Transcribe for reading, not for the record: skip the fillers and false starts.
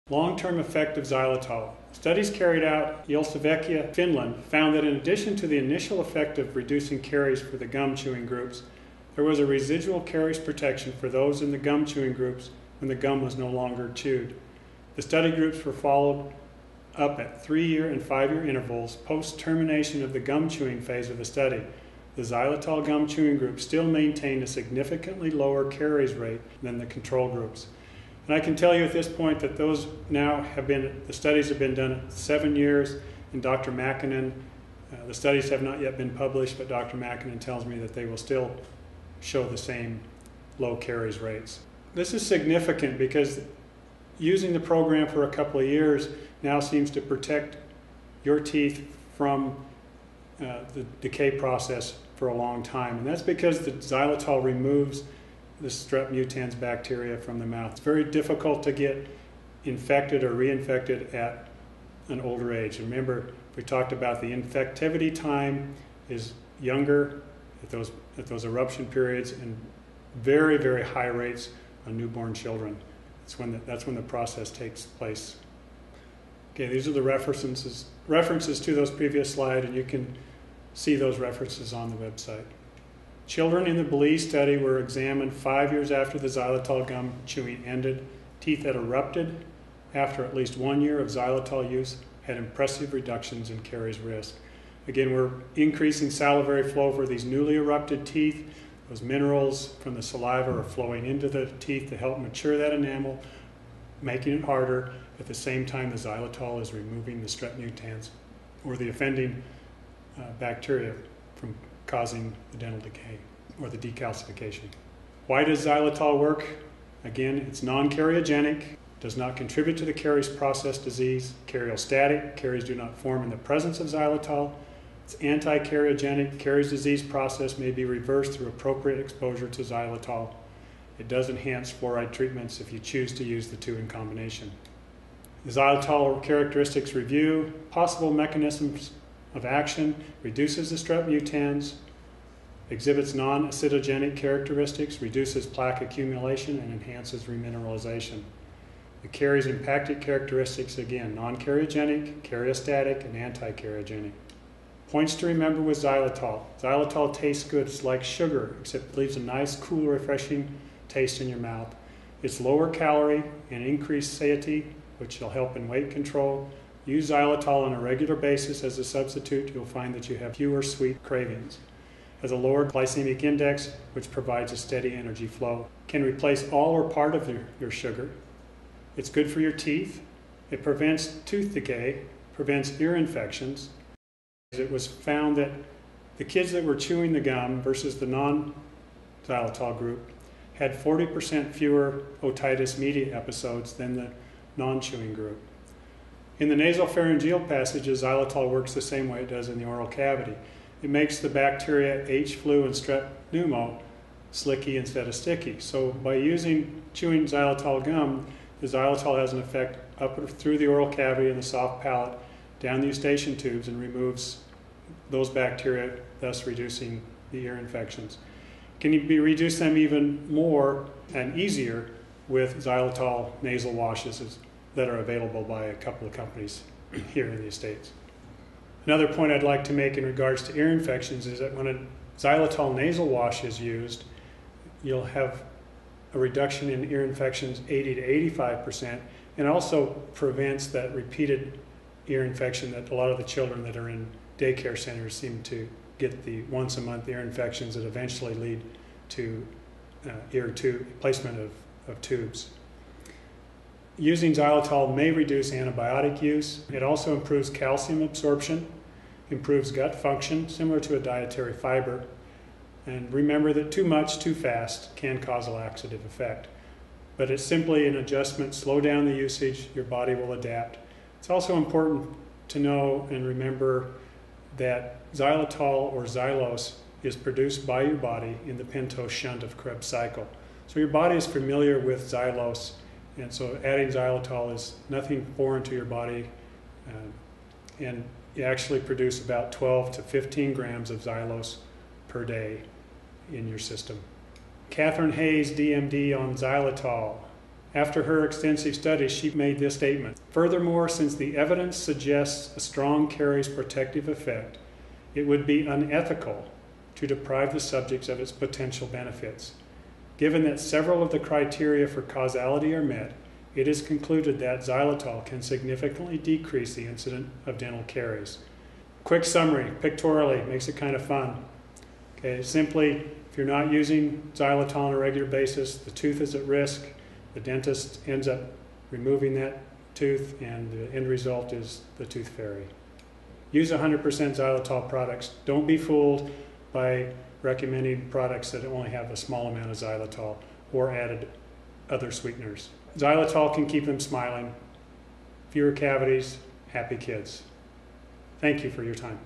Long-term effect of xylitol. Studies carried out in Helsinki, Finland, found that in addition to the initial effect of reducing caries for the gum-chewing groups, there was a residual caries protection for those in the gum-chewing groups when the gum was no longer chewed. The study groups were followed up at 3-year and 5-year intervals post-termination of the gum-chewing phase of the study. The xylitol gum-chewing group still maintained a significantly lower caries rate than the control groups. And I can tell you at this point that those now have been, the studies have been done at 7 years, and Dr. Mäkinen, the studies have not yet been published, but Dr. Mäkinen tells me that they will still show the same low caries rates. This is significant because using the program for a couple of years now seems to protect your teeth from the decay process for a long time. And that's because the xylitol removes the strep mutans bacteria from the mouth. It's very difficult to get infected or reinfected at an older age. Remember, we talked about the infectivity time is younger at those eruption periods, and very, very high rates on newborn children. That's when the process takes place. Okay, these are the references to those previous slides, and you can see those references on the website. Children in the Belize study were examined 5 years after the xylitol gum chewing ended. Teeth that erupted after at least 1 year of xylitol use had impressive reductions in caries risk. Again, we're increasing salivary flow for these newly erupted teeth. Those minerals from the saliva are flowing into the teeth to help mature that enamel, making it harder. At the same time, the xylitol is removing the strep mutans or the offending bacteria from causing the dental decay or the decalcification. Why does xylitol work? Again, it's non-cariogenic, does not contribute to the caries process disease, cariostatic, caries do not form in the presence of xylitol. It's anti-cariogenic, caries disease process may be reversed through appropriate exposure to xylitol. It does enhance fluoride treatments if you choose to use the two in combination. The xylitol characteristics review, possible mechanisms of action, reduces the strep mutans, exhibits non-acidogenic characteristics, reduces plaque accumulation, and enhances remineralization. The caries impacted characteristics, again, non-cariogenic, cariostatic, and anti-cariogenic. Points to remember with xylitol. Xylitol tastes good. It's like sugar, except it leaves a nice, cool, refreshing taste in your mouth. It's lower calorie and increased satiety, which will help in weight control. Use xylitol on a regular basis as a substitute. You'll find that you have fewer sweet cravings. Has a lower glycemic index, which provides a steady energy flow. Can replace all or part of your sugar. It's good for your teeth. It prevents tooth decay, prevents ear infections. It was found that the kids that were chewing the gum versus the non-xylitol group had 40% fewer otitis media episodes than the non-chewing group. In the nasopharyngeal passages, xylitol works the same way it does in the oral cavity. It makes the bacteria H. flu and strep pneumo slicky instead of sticky. So by chewing xylitol gum, the xylitol has an effect up through the oral cavity and the soft palate, down the eustachian tubes, and removes those bacteria, thus reducing the ear infections. Can you reduce them even more and easier with xylitol nasal washes that are available by a couple of companies here in the States. Another point I'd like to make in regards to ear infections is that when a xylitol nasal wash is used, you'll have a reduction in ear infections 80 to 85%, and also prevents that repeated ear infection that a lot of the children that are in daycare centers seem to get, the once a month ear infections that eventually lead to placement of tubes. Using xylitol may reduce antibiotic use. It also improves calcium absorption, improves gut function, similar to a dietary fiber. And remember that too much, too fast can cause a laxative effect. But it's simply an adjustment. Slow down the usage, your body will adapt. It's also important to know and remember that xylitol or xylose is produced by your body in the pentose shunt of Krebs cycle. So your body is familiar with xylose, and so adding xylitol is nothing foreign to your body, and you actually produce about 12 to 15 grams of xylose per day in your system. Catherine Hayes, DMD, on xylitol. After her extensive studies, she made this statement: "Furthermore, since the evidence suggests a strong caries protective effect, it would be unethical to deprive the subjects of its potential benefits. Given that several of the criteria for causality are met, it is concluded that xylitol can significantly decrease the incidence of dental caries." Quick summary, pictorially, makes it kind of fun. Okay, simply, if you're not using xylitol on a regular basis, the tooth is at risk, the dentist ends up removing that tooth, and the end result is the tooth fairy. Use 100% xylitol products. Don't be fooled by recommending products that only have a small amount of xylitol or added other sweeteners. Xylitol can keep them smiling. Fewer cavities, happy kids. Thank you for your time.